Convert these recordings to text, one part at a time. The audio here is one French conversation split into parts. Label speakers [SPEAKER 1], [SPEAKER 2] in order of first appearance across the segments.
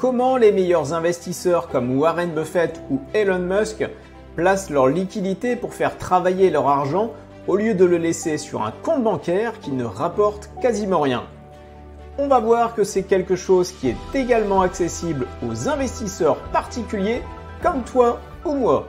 [SPEAKER 1] Comment les meilleurs investisseurs comme Warren Buffett ou Elon Musk placent leur liquidité pour faire travailler leur argent au lieu de le laisser sur un compte bancaire qui ne rapporte quasiment rien? On va voir que c'est quelque chose qui est également accessible aux investisseurs particuliers comme toi ou moi.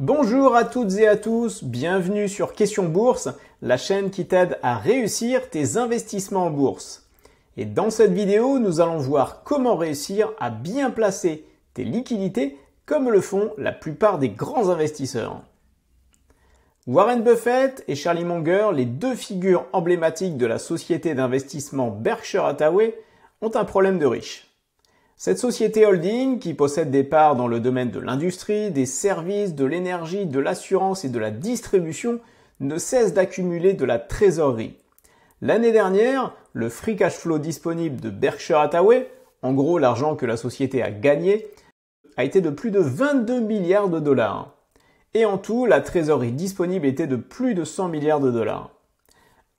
[SPEAKER 1] Bonjour à toutes et à tous, bienvenue sur Question Bourse, la chaîne qui t'aide à réussir tes investissements en bourse. Et dans cette vidéo, nous allons voir comment réussir à bien placer tes liquidités comme le font la plupart des grands investisseurs. Warren Buffett et Charlie Munger, les deux figures emblématiques de la société d'investissement Berkshire Hathaway, ont un problème de riches. Cette société holding, qui possède des parts dans le domaine de l'industrie, des services, de l'énergie, de l'assurance et de la distribution, ne cesse d'accumuler de la trésorerie. L'année dernière, le free cash flow disponible de Berkshire Hathaway, en gros l'argent que la société a gagné, a été de plus de 22 milliards de dollars. Et en tout, la trésorerie disponible était de plus de 100 milliards de dollars.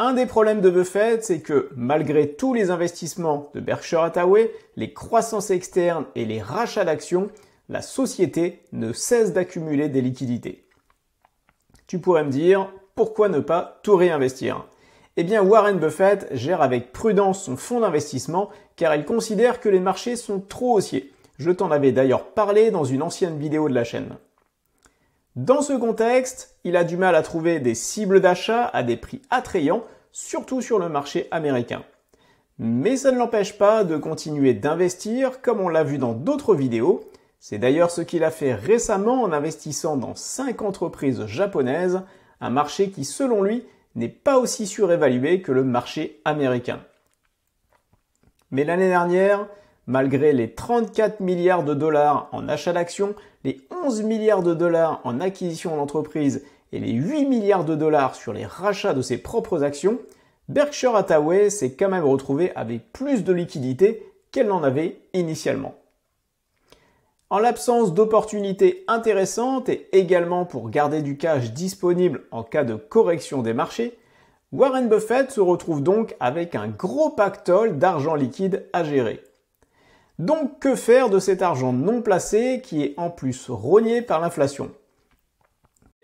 [SPEAKER 1] Un des problèmes de Buffett, c'est que malgré tous les investissements de Berkshire Hathaway, les croissances externes et les rachats d'actions, la société ne cesse d'accumuler des liquidités. Tu pourrais me dire, pourquoi ne pas tout réinvestir? Eh bien, Warren Buffett gère avec prudence son fonds d'investissement car il considère que les marchés sont trop haussiers. Je t'en avais d'ailleurs parlé dans une ancienne vidéo de la chaîne. Dans ce contexte, il a du mal à trouver des cibles d'achat à des prix attrayants, surtout sur le marché américain. Mais ça ne l'empêche pas de continuer d'investir comme on l'a vu dans d'autres vidéos. C'est d'ailleurs ce qu'il a fait récemment en investissant dans 5 entreprises japonaises, un marché qui selon lui n'est pas aussi surévalué que le marché américain. Mais l'année dernière, malgré les 34 milliards de dollars en achat d'actions, les 11 milliards de dollars en acquisition d'entreprises et les 8 milliards de dollars sur les rachats de ses propres actions, Berkshire Hathaway s'est quand même retrouvé avec plus de liquidités qu'elle n'en avait initialement. En l'absence d'opportunités intéressantes et également pour garder du cash disponible en cas de correction des marchés, Warren Buffett se retrouve donc avec un gros pactole d'argent liquide à gérer. Donc que faire de cet argent non placé qui est en plus rogné par l'inflation?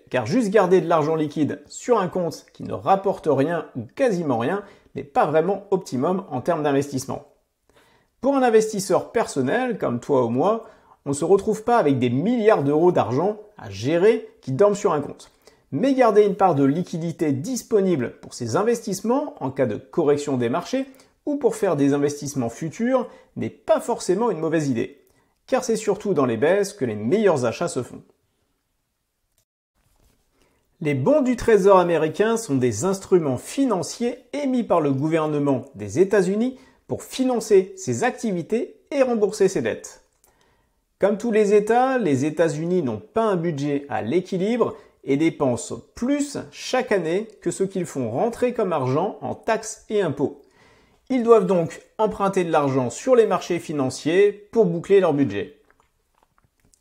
[SPEAKER 1] Car juste garder de l'argent liquide sur un compte qui ne rapporte rien ou quasiment rien n'est pas vraiment optimum en termes d'investissement. Pour un investisseur personnel comme toi ou moi, on ne se retrouve pas avec des milliards d'euros d'argent à gérer qui dorment sur un compte. Mais garder une part de liquidité disponible pour ses investissements en cas de correction des marchés ou pour faire des investissements futurs n'est pas forcément une mauvaise idée, car c'est surtout dans les baisses que les meilleurs achats se font. Les bons du Trésor américain sont des instruments financiers émis par le gouvernement des États-Unis pour financer ses activités et rembourser ses dettes. Comme tous les États, les États-Unis n'ont pas un budget à l'équilibre et dépensent plus chaque année que ce qu'ils font rentrer comme argent en taxes et impôts. Ils doivent donc emprunter de l'argent sur les marchés financiers pour boucler leur budget.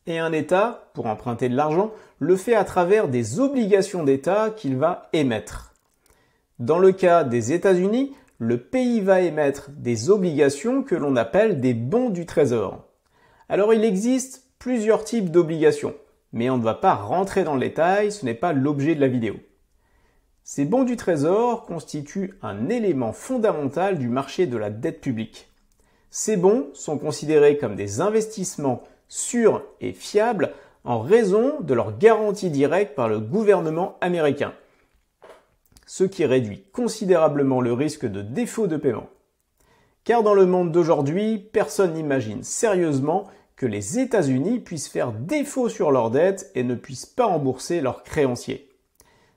[SPEAKER 1] Et un État, pour emprunter de l'argent, le fait à travers des obligations d'État qu'il va émettre. Dans le cas des États-Unis, le pays va émettre des obligations que l'on appelle des bons du Trésor. Alors il existe plusieurs types d'obligations, mais on ne va pas rentrer dans le détail, ce n'est pas l'objet de la vidéo. Ces bons du Trésor constituent un élément fondamental du marché de la dette publique. Ces bons sont considérés comme des investissements sûrs et fiables en raison de leur garantie directe par le gouvernement américain, ce qui réduit considérablement le risque de défaut de paiement. Car dans le monde d'aujourd'hui, personne n'imagine sérieusement que les États-Unis puissent faire défaut sur leurs dettes et ne puissent pas rembourser leurs créanciers.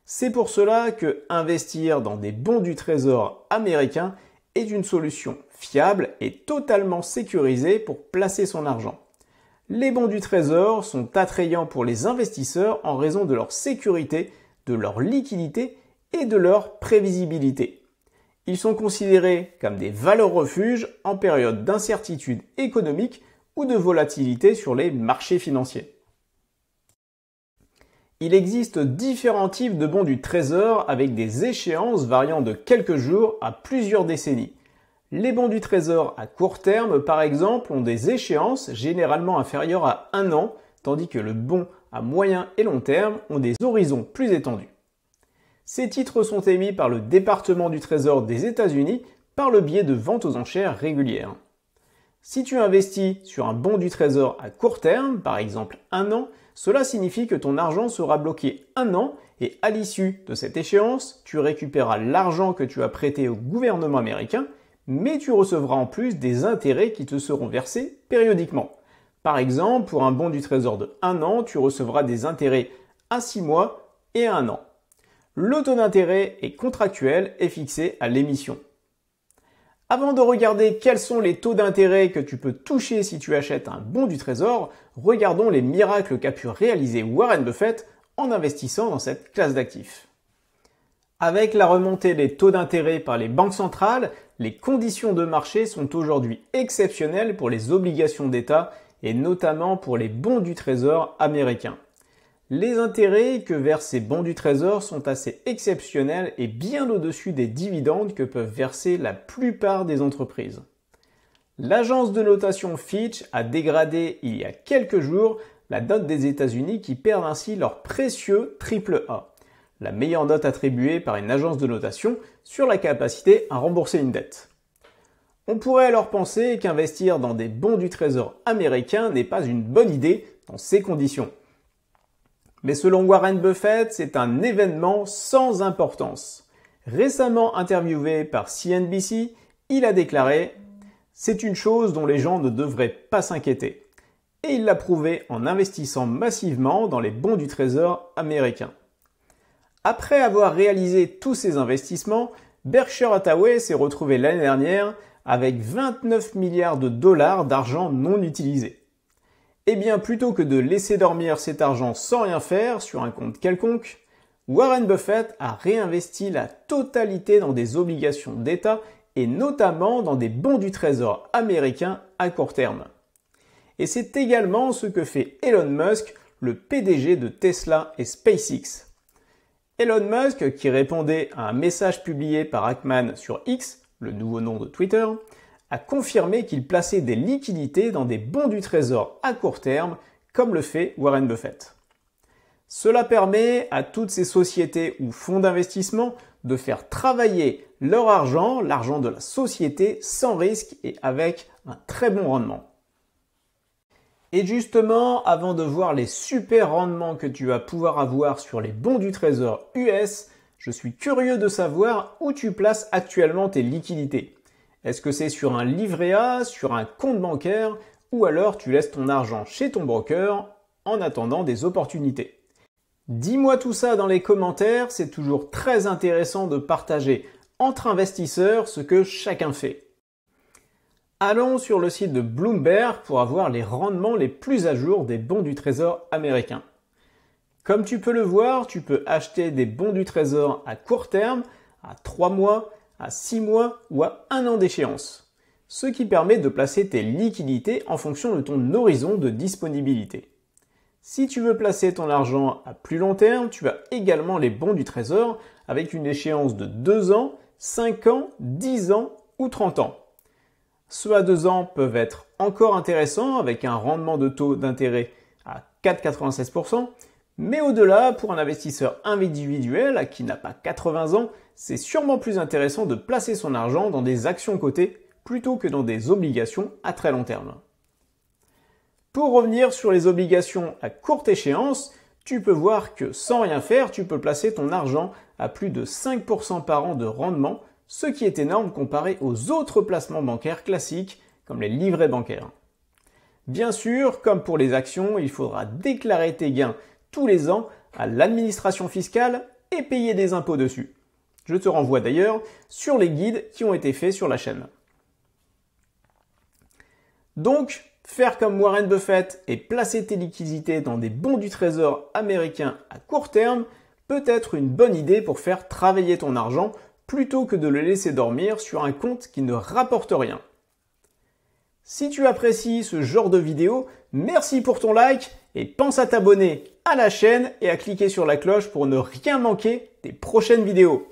[SPEAKER 1] C'est pour cela que investir dans des bons du Trésor américains est une solution fiable et totalement sécurisée pour placer son argent. Les bons du Trésor sont attrayants pour les investisseurs en raison de leur sécurité, de leur liquidité et de leur prévisibilité. Ils sont considérés comme des valeurs refuges en période d'incertitude économique ou de volatilité sur les marchés financiers. Il existe différents types de bons du Trésor avec des échéances variant de quelques jours à plusieurs décennies. Les bons du Trésor à court terme, par exemple, ont des échéances généralement inférieures à 1 an, tandis que le bon à moyen et long terme ont des horizons plus étendus. Ces titres sont émis par le département du Trésor des États-Unis par le biais de ventes aux enchères régulières. Si tu investis sur un bon du Trésor à court terme, par exemple 1 an, cela signifie que ton argent sera bloqué 1 an et à l'issue de cette échéance, tu récupéreras l'argent que tu as prêté au gouvernement américain, mais tu recevras en plus des intérêts qui te seront versés périodiquement. Par exemple, pour un bon du Trésor de 1 an, tu recevras des intérêts à 6 mois et à 1 an. Le taux d'intérêt est contractuel et fixé à l'émission. Avant de regarder quels sont les taux d'intérêt que tu peux toucher si tu achètes un bon du Trésor, regardons les miracles qu'a pu réaliser Warren Buffett en investissant dans cette classe d'actifs. Avec la remontée des taux d'intérêt par les banques centrales, les conditions de marché sont aujourd'hui exceptionnelles pour les obligations d'État et notamment pour les bons du Trésor américains. Les intérêts que versent ces bons du Trésor sont assez exceptionnels et bien au-dessus des dividendes que peuvent verser la plupart des entreprises. L'agence de notation Fitch a dégradé il y a quelques jours la note des États-Unis qui perdent ainsi leur précieux AAA, la meilleure note attribuée par une agence de notation sur la capacité à rembourser une dette. On pourrait alors penser qu'investir dans des bons du Trésor américains n'est pas une bonne idée dans ces conditions. Mais selon Warren Buffett, c'est un événement sans importance. Récemment interviewé par CNBC, il a déclaré « C'est une chose dont les gens ne devraient pas s'inquiéter ». Et il l'a prouvé en investissant massivement dans les bons du Trésor américains. Après avoir réalisé tous ces investissements, Berkshire Hathaway s'est retrouvé l'année dernière avec 29 milliards de dollars d'argent non utilisé. Eh bien, plutôt que de laisser dormir cet argent sans rien faire sur un compte quelconque, Warren Buffett a réinvesti la totalité dans des obligations d'État et notamment dans des bons du Trésor américains à court terme. Et c'est également ce que fait Elon Musk, le PDG de Tesla et SpaceX. Elon Musk, qui répondait à un message publié par Ackman sur X, le nouveau nom de Twitter, a confirmé qu'il plaçait des liquidités dans des bons du Trésor à court terme, comme le fait Warren Buffett. Cela permet à toutes ces sociétés ou fonds d'investissement de faire travailler leur argent, l'argent de la société, sans risque et avec un très bon rendement. Et justement, avant de voir les super rendements que tu vas pouvoir avoir sur les bons du Trésor US, je suis curieux de savoir où tu places actuellement tes liquidités. Est-ce que c'est sur un livret A, sur un compte bancaire, ou alors tu laisses ton argent chez ton broker en attendant des opportunités? Dis-moi tout ça dans les commentaires, c'est toujours très intéressant de partager entre investisseurs ce que chacun fait. Allons sur le site de Bloomberg pour avoir les rendements les plus à jour des bons du Trésor américains. Comme tu peux le voir, tu peux acheter des bons du Trésor à court terme, à 3 mois, à 6 mois ou à 1 an d'échéance, ce qui permet de placer tes liquidités en fonction de ton horizon de disponibilité. Si tu veux placer ton argent à plus long terme, tu as également les bons du Trésor avec une échéance de 2 ans, 5 ans, 10 ans ou 30 ans. Ceux à 2 ans peuvent être encore intéressants avec un rendement de taux d'intérêt à 4,96%, mais au-delà, pour un investisseur individuel qui n'a pas 80 ans, c'est sûrement plus intéressant de placer son argent dans des actions cotées plutôt que dans des obligations à très long terme. Pour revenir sur les obligations à courte échéance, tu peux voir que sans rien faire, tu peux placer ton argent à plus de 5% par an de rendement, ce qui est énorme comparé aux autres placements bancaires classiques comme les livrets bancaires. Bien sûr, comme pour les actions, il faudra déclarer tes gains tous les ans à l'administration fiscale et payer des impôts dessus. Je te renvoie d'ailleurs sur les guides qui ont été faits sur la chaîne. Donc, faire comme Warren Buffett et placer tes liquidités dans des bons du Trésor américains à court terme peut être une bonne idée pour faire travailler ton argent plutôt que de le laisser dormir sur un compte qui ne rapporte rien. Si tu apprécies ce genre de vidéo, merci pour ton like et pense à t'abonner à la chaîne et à cliquer sur la cloche pour ne rien manquer des prochaines vidéos.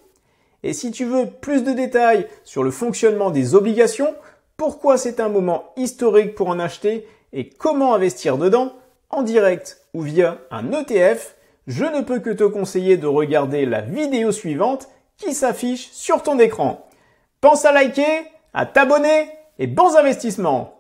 [SPEAKER 1] Et si tu veux plus de détails sur le fonctionnement des obligations, pourquoi c'est un moment historique pour en acheter et comment investir dedans, en direct ou via un ETF, je ne peux que te conseiller de regarder la vidéo suivante qui s'affiche sur ton écran. Pense à liker, à t'abonner et bons investissements!